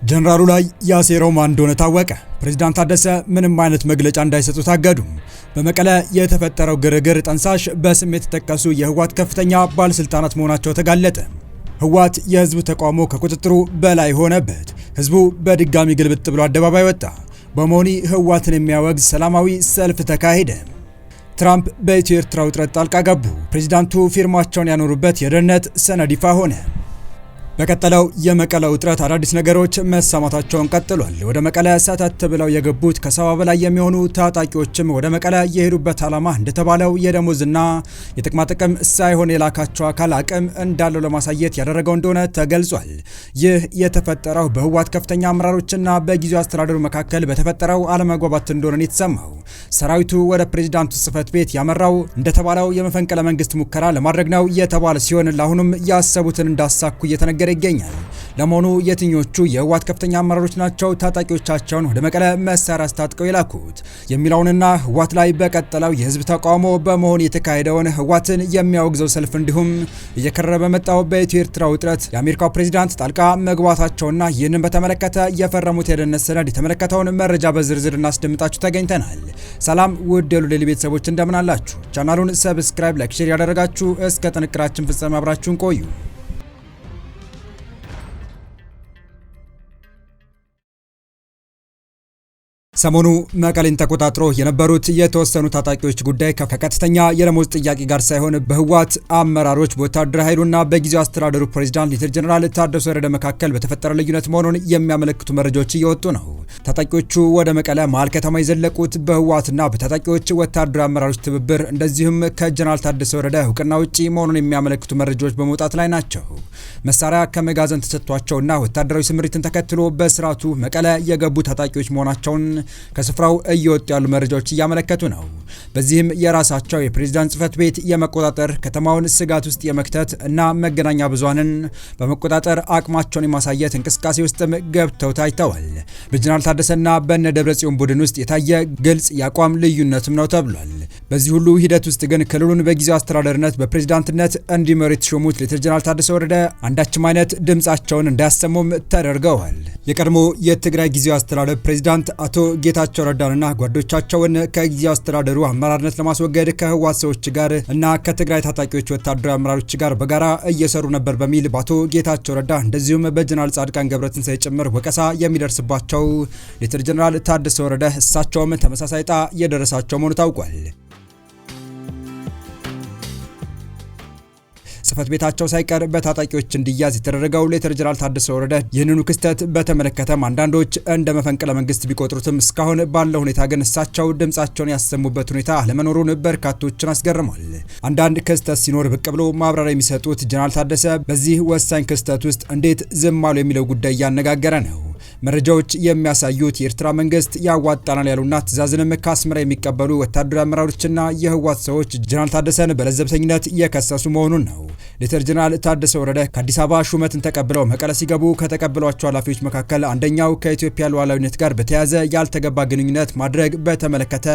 ጀነራሉ ላይ ያሴረው ማን እንደሆነ ታወቀ። ፕሬዝዳንት ታደሰ ምንም አይነት መግለጫ እንዳይሰጡ ታገዱ። በመቀለ የተፈጠረው ግርግር ጠንሳሽ በስም የተጠቀሱ የህወሓት ከፍተኛ ባለስልጣናት መሆናቸው ተጋለጠ። ህወሓት የህዝቡ ተቃውሞ ከቁጥጥሩ በላይ ሆነበት። ህዝቡ በድጋሚ ግልብጥ ብሎ አደባባይ ወጣ። በመሆኑ ህወሓትን የሚያወግዝ ሰላማዊ ሰልፍ ተካሄደ። ትራምፕ በኢትዮ ኤርትራ ውጥረት ጣልቃ ገቡ። ፕሬዝዳንቱ ፊርማቸውን ያኖሩበት የደህንነት ሰነድ ይፋ ሆነ። በቀጠለው የመቀለ ውጥረት አዳዲስ ነገሮች መሰማታቸውን ቀጥሏል። ወደ መቀለ ሰተት ብለው የገቡት ከ70 በላይ የሚሆኑ ታጣቂዎችም ወደ መቀለ የሄዱበት ዓላማ እንደተባለው የደሞዝና የጥቅማ ጥቅም ሳይሆን የላካቸው አካል አቅም እንዳለው ለማሳየት ያደረገው እንደሆነ ተገልጿል። ይህ የተፈጠረው በህወሓት ከፍተኛ አመራሮችና በጊዜው አስተዳደሩ መካከል በተፈጠረው አለመግባባት እንደሆነ የተሰማው። ሰራዊቱ ወደ ፕሬዝዳንቱ ጽህፈት ቤት ያመራው እንደተባለው የመፈንቅለ መንግስት ሙከራ ለማድረግ ነው የተባለ ሲሆን ለአሁኑም ያሰቡትን እንዳሳኩ እየተነገረ ይገኛል። ለመሆኑ የትኞቹ የህወሓት ከፍተኛ አመራሮች ናቸው ታጣቂዎቻቸውን ወደ መቀለ መሳሪያ አስታጥቀው የላኩት የሚለውንና ህወሓት ላይ በቀጠለው የህዝብ ተቃውሞ በመሆን የተካሄደውን ህወሓትን የሚያወግዘው ሰልፍ እንዲሁም እየከረረ በመጣው በኢትዮ ኤርትራ ውጥረት የአሜሪካው ፕሬዝዳንት ጣልቃ መግባታቸውና ይህንን በተመለከተ የፈረሙት የደህንነት ሰነድ የተመለከተውን መረጃ በዝርዝር እናስደምጣችሁ ተገኝተናል። ሰላም ውድ የሉሌል ቤተሰቦች እንደምን አላችሁ? ቻናሉን ሰብስክራይብ፣ ላይክ፣ ሼር ያደረጋችሁ እስከ ጥንቅራችን ፍጻሜ አብራችሁን ቆዩ። ሰሞኑ መቀሌን ተቆጣጥሮ የነበሩት የተወሰኑ ታጣቂዎች ጉዳይ ከቀጥተኛ የደሞዝ ጥያቄ ጋር ሳይሆን በህወሓት አመራሮች በወታደራዊ ኃይሉና በጊዜው አስተዳደሩ ፕሬዝዳንት ሌተና ጀነራል ታደሰ ወረደ መካከል በተፈጠረ ልዩነት መሆኑን የሚያመለክቱ መረጃዎች እየወጡ ነው። ታጣቂዎቹ ወደ መቀለ መሃል ከተማ የዘለቁት በህወሓትና በታጣቂዎች ወታደራዊ አመራሮች ትብብር እንደዚሁም ከጀነራል ታደሰ ወረደ እውቅና ውጪ መሆኑን የሚያመለክቱ መረጃዎች በመውጣት ላይ ናቸው። መሳሪያ ከመጋዘን ተሰጥቷቸውና ወታደራዊ ስምሪትን ተከትሎ በስርዓቱ መቀለ የገቡ ታጣቂዎች መሆናቸውን ከስፍራው እየወጡ ያሉ መረጃዎች እያመለከቱ ነው። በዚህም የራሳቸው የፕሬዝዳንት ጽህፈት ቤት የመቆጣጠር ከተማውን ስጋት ውስጥ የመክተት እና መገናኛ ብዙሃንን በመቆጣጠር አቅማቸውን የማሳየት እንቅስቃሴ ውስጥም ገብተው ታይተዋል። በጀነራል ታደሰና በነ ደብረጽዮን ቡድን ውስጥ የታየ ግልጽ የአቋም ልዩነትም ነው ተብሏል። በዚህ ሁሉ ሂደት ውስጥ ግን ክልሉን በጊዜው አስተዳደርነት በፕሬዝዳንትነት እንዲመሩ የተሾሙት ሌተና ጀነራል ታደሰ ወረደ አንዳችም አይነት ድምጻቸውን እንዳያሰሙም ተደርገዋል። የቀድሞ የትግራይ ጊዜው አስተዳደር ፕሬዝዳንት አቶ ጌታቸው ረዳንና ጓዶቻቸውን ከጊዜው አስተዳደሩ አመራርነት ለማስወገድ ከህወሓት ሰዎች ጋር እና ከትግራይ ታጣቂዎች ወታደራዊ አመራሮች ጋር በጋራ እየሰሩ ነበር በሚል በአቶ ጌታቸው ረዳ እንደዚሁም በጀነራል ጻድቃን ገብረትንሳኤ ጭምር ወቀሳ የሚደርስባቸው ሌተና ጀነራል ታደሰ ወረደ እሳቸውም ተመሳሳይ ዕጣ የደረሳቸው መሆኑ ታውቋል። ጽህፈት ቤታቸው ሳይቀር በታጣቂዎች እንዲያዝ የተደረገው ሌተና ጀነራል ታደሰ ወረደ ይህንኑ ክስተት በተመለከተም አንዳንዶች እንደ መፈንቅለ መንግስት ቢቆጥሩትም እስካሁን ባለው ሁኔታ ግን እሳቸው ድምጻቸውን ያሰሙበት ሁኔታ አለመኖሩን በርካቶችን አስገርሟል። አንዳንድ ክስተት ሲኖር ብቅ ብሎ ማብራሪያ የሚሰጡት ጀነራል ታደሰ በዚህ ወሳኝ ክስተት ውስጥ እንዴት ዝም አሉ የሚለው ጉዳይ እያነጋገረ ነው። መረጃዎች የሚያሳዩት የኤርትራ መንግስት ያዋጣናል ያሉና ትዕዛዝንም ከአስመራ የሚቀበሉ ወታደራዊ አመራሮችና የህወሓት ሰዎች ጀነራል ታደሰን በለዘብተኝነት የከሰሱ መሆኑን ነው። ሌተና ጀነራል ታደሰ ወረደ ከአዲስ አበባ ሹመትን ተቀብለው መቀለ ሲገቡ ከተቀበሏቸው ኃላፊዎች መካከል አንደኛው ከኢትዮጵያ ሉዓላዊነት ጋር በተያያዘ ያልተገባ ግንኙነት ማድረግ በተመለከተ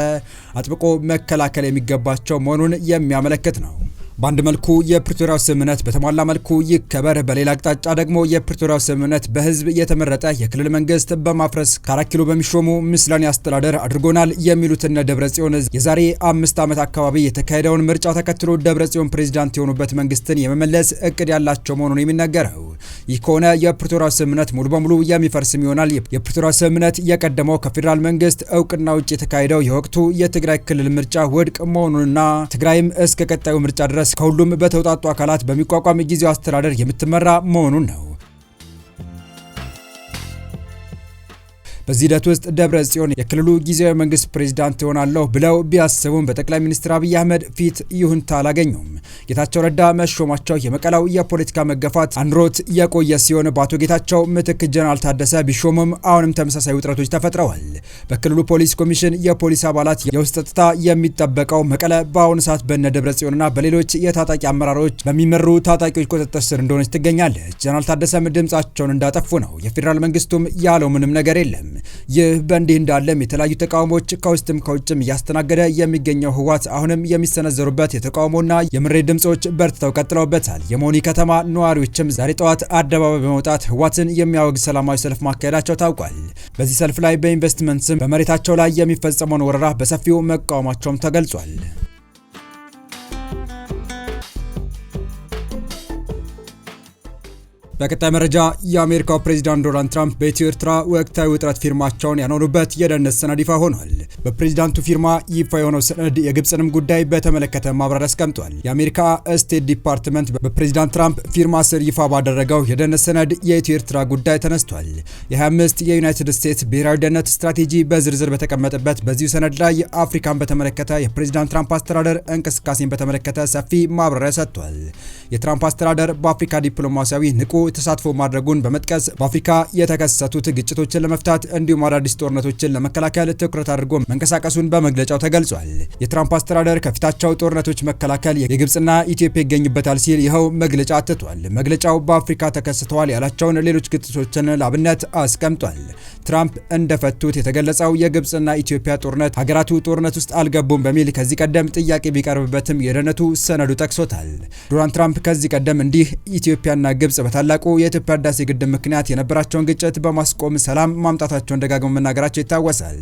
አጥብቆ መከላከል የሚገባቸው መሆኑን የሚያመለክት ነው። በአንድ መልኩ የፕሪቶሪያው ስምምነት በተሟላ መልኩ ይከበር፣ በሌላ አቅጣጫ ደግሞ የፕሪቶሪያው ስምምነት በህዝብ የተመረጠ የክልል መንግስት በማፍረስ ከ4 ኪሎ በሚሾሙ ምስለኔ አስተዳደር አድርጎናል የሚሉትና ደብረጽዮን የዛሬ 5 ዓመት አካባቢ የተካሄደውን ምርጫ ተከትሎ ደብረጽዮን ፕሬዝዳንት የሆኑበት መንግስትን የመመለስ እቅድ ያላቸው መሆኑን የሚነገረው። ይህ ከሆነ የፕሪቶሪያው ስምምነት ሙሉ በሙሉ የሚፈርስም ይሆናል። የፕሪቶሪያው ስምምነት የቀደመው ከፌዴራል መንግስት እውቅና ውጭ የተካሄደው የወቅቱ የትግራይ ክልል ምርጫ ውድቅ መሆኑንና ትግራይም እስከ ቀጣዩ ምርጫ ድረስ ከሁሉም በተውጣጡ አካላት በሚቋቋም ጊዜው አስተዳደር የምትመራ መሆኑን ነው። በዚህ ሂደት ውስጥ ደብረጽዮን የክልሉ ጊዜያዊ መንግስት ፕሬዝዳንት ይሆናለሁ ብለው ቢያስቡም በጠቅላይ ሚኒስትር አብይ አህመድ ፊት ይሁንታ አላገኙም። ጌታቸው ረዳ መሾማቸው የመቀለው የፖለቲካ መገፋት አንሮት የቆየ ሲሆን በአቶ ጌታቸው ምትክ ጀነራል ታደሰ ቢሾሙም አሁንም ተመሳሳይ ውጥረቶች ተፈጥረዋል። በክልሉ ፖሊስ ኮሚሽን የፖሊስ አባላት የውስጥ ጸጥታ የሚጠበቀው መቀለ በአሁኑ ሰዓት በነ ደብረጽዮንና በሌሎች የታጣቂ አመራሮች በሚመሩ ታጣቂዎች ቁጥጥር ስር እንደሆነች ትገኛለች። ጀነራል ታደሰም ድምጻቸውን እንዳጠፉ ነው። የፌዴራል መንግስቱም ያለው ምንም ነገር የለም። ይህ በእንዲህ እንዳለም የተለያዩ ተቃውሞዎች ከውስጥም ከውጭም እያስተናገደ የሚገኘው ህወሓት አሁንም የሚሰነዘሩበት የተቃውሞና የምሬት ድምጾች በርትተው ቀጥለውበታል። የመሆኒ ከተማ ነዋሪዎችም ዛሬ ጠዋት አደባባይ በመውጣት ህወሓትን የሚያወግዝ ሰላማዊ ሰልፍ ማካሄዳቸው ታውቋል። በዚህ ሰልፍ ላይ በኢንቨስትመንት ስም በመሬታቸው ላይ የሚፈጸመውን ወረራ በሰፊው መቃወማቸውም ተገልጿል። በቀጣይ መረጃ የአሜሪካው ፕሬዝዳንት ዶናልድ ትራምፕ በኢትዮ ኤርትራ ወቅታዊ ውጥረት ፊርማቸውን ያኖሩበት የደህንነት ሰነድ ይፋ ሆኗል። በፕሬዝዳንቱ ፊርማ ይፋ የሆነው ሰነድ የግብፅንም ጉዳይ በተመለከተ ማብራሪያ አስቀምጧል። የአሜሪካ ስቴት ዲፓርትመንት በፕሬዝዳንት ትራምፕ ፊርማ ስር ይፋ ባደረገው የደህንነት ሰነድ የኢትዮ ኤርትራ ጉዳይ ተነስቷል። የ25 የዩናይትድ ስቴትስ ብሔራዊ ደህንነት ስትራቴጂ በዝርዝር በተቀመጠበት በዚሁ ሰነድ ላይ አፍሪካን በተመለከተ የፕሬዝዳንት ትራምፕ አስተዳደር እንቅስቃሴን በተመለከተ ሰፊ ማብራሪያ ሰጥቷል። የትራምፕ አስተዳደር በአፍሪካ ዲፕሎማሲያዊ ንቁ ተሳትፎ ማድረጉን በመጥቀስ በአፍሪካ የተከሰቱት ግጭቶችን ለመፍታት እንዲሁም አዳዲስ ጦርነቶችን ለመከላከል ትኩረት አድርጎ መንቀሳቀሱን በመግለጫው ተገልጿል። የትራምፕ አስተዳደር ከፊታቸው ጦርነቶች መከላከል የግብፅና ኢትዮጵያ ይገኙበታል ሲል ይኸው መግለጫ አትቷል። መግለጫው በአፍሪካ ተከስተዋል ያላቸውን ሌሎች ግጭቶችን ለአብነት አስቀምጧል። ትራምፕ እንደፈቱት የተገለጸው የግብፅና ኢትዮጵያ ጦርነት ሀገራቱ ጦርነት ውስጥ አልገቡም በሚል ከዚህ ቀደም ጥያቄ ቢቀርብበትም የደህንነቱ ሰነዱ ጠቅሶታል። ዶናልድ ትራምፕ ከዚህ ቀደም እንዲህ ኢትዮጵያና ግብፅ በታላቁ የኢትዮጵያ ህዳሴ ግድብ ምክንያት የነበራቸውን ግጭት በማስቆም ሰላም ማምጣታቸውን ደጋግመው መናገራቸው ይታወሳል።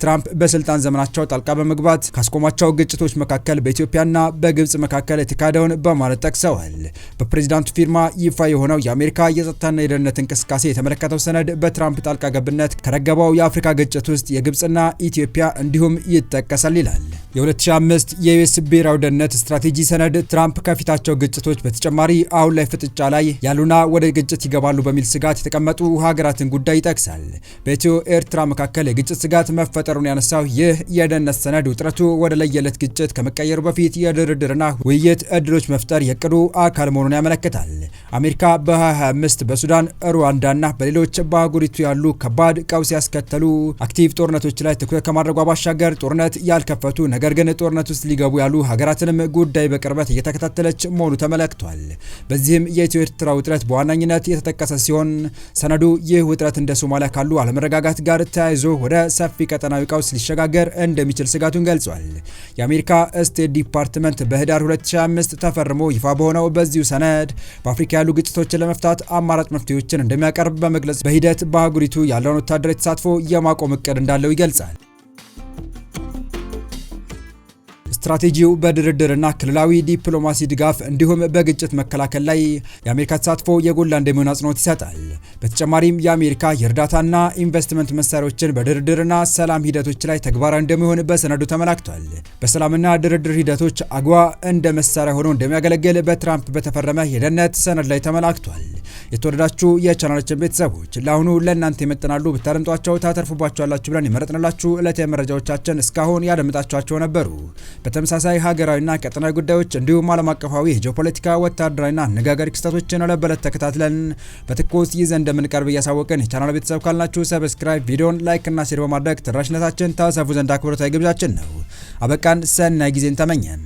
ትራምፕ በስልጣን ዘመናቸው ጣልቃ በመግባት ካስቆሟቸው ግጭቶች መካከል በኢትዮጵያና በግብፅ መካከል የተካሄደውን በማለት ጠቅሰዋል። በፕሬዝዳንቱ ፊርማ ይፋ የሆነው የአሜሪካ የጸጥታና የደህንነት እንቅስቃሴ የተመለከተው ሰነድ በትራምፕ ጣልቃ ገብነት ከረገበው የአፍሪካ ግጭት ውስጥ የግብፅና ኢትዮጵያ እንዲሁም ይጠቀሳል ይላል። የ2005 የዩኤስ ብሔራዊ ደህንነት ስትራቴጂ ሰነድ ትራምፕ ከፊታቸው ግጭቶች በተጨማሪ አሁን ላይ ፍጥጫ ላይ ያሉና ወደ ግጭት ይገባሉ በሚል ስጋት የተቀመጡ ሀገራትን ጉዳይ ይጠቅሳል። በኢትዮ ኤርትራ መካከል የግጭት ስጋት መፈጠሩን ያነሳው ይህ የደህንነት ሰነድ ውጥረቱ ወደ ለየለት ግጭት ከመቀየሩ በፊት የድርድርና ውይይት እድሎች መፍጠር የቅዱ አካል መሆኑን ያመለክታል። አሜሪካ በ2025 በሱዳን፣ ሩዋንዳና በሌሎች በአህጉሪቱ ያሉ ከባድ ቀውስ ያስከተሉ አክቲቭ ጦርነቶች ላይ ትኩረት ከማድረጓ ባሻገር ጦርነት ያልከፈቱ ነገር ግን ጦርነት ውስጥ ሊገቡ ያሉ ሀገራትንም ጉዳይ በቅርበት እየተከታተለች መሆኑ ተመለክቷል። በዚህም የኢትዮ ኤርትራ ውጥረት በዋናኝነት የተጠቀሰ ሲሆን ሰነዱ ይህ ውጥረት እንደ ሶማሊያ ካሉ አለመረጋጋት ጋር ተያይዞ ወደ ሰፊ ቀጠናዊ ቀውስ ሊሸጋገር እንደሚችል ስጋቱን ገልጿል። የአሜሪካ ስቴት ዲፓርትመንት በህዳር 2025 ተፈርሞ ይፋ በሆነው በዚሁ ሰነድ በአፍሪካ ያሉ ግጭቶችን ለመፍታት አማራጭ መፍትሄዎችን እንደሚያቀርብ በመግለጽ በሂደት በአህጉሪቱ ያለውን ወታደራዊ ተሳትፎ የማቆም እቅድ እንዳለው ይገልጻል። ስትራቴጂው በድርድርና ክልላዊ ዲፕሎማሲ ድጋፍ እንዲሁም በግጭት መከላከል ላይ የአሜሪካ ተሳትፎ የጎላ እንደሚሆን አጽንኦት ይሰጣል። በተጨማሪም የአሜሪካ የእርዳታና ኢንቨስትመንት መሳሪያዎችን በድርድርና ሰላም ሂደቶች ላይ ተግባራዊ እንደሚሆን በሰነዱ ተመላክቷል። በሰላምና ድርድር ሂደቶች አግዋ እንደ መሳሪያ ሆኖ እንደሚያገለግል በትራምፕ በተፈረመ የደህንነት ሰነድ ላይ ተመላክቷል። የተወደዳችሁ የቻናላችን ቤተሰቦች ለአሁኑ ለእናንተ ይመጥናሉ ብታደምጧቸው ታተርፉባቸዋላችሁ ብለን የመረጥንላችሁ ዕለታዊ መረጃዎቻችን እስካሁን ያደምጣችኋቸው ነበሩ። በተመሳሳይ ሀገራዊና ቀጠናዊ ጉዳዮች እንዲሁም ዓለም አቀፋዊ የጂኦፖለቲካ ወታደራዊና አነጋጋሪ ክስተቶችን ለበለት ተከታትለን በትኩስ ይዘን እንደምንቀርብ እያሳወቅን የቻናል ቤተሰብ ካልናችሁ ሰብስክራይብ፣ ቪዲዮን ላይክ እና ሼር በማድረግ ተደራሽነታችን ታሰፉ ዘንድ አክብሮታዊ ግብዣችን ነው። አበቃን። ሰናይ ጊዜን ተመኘን።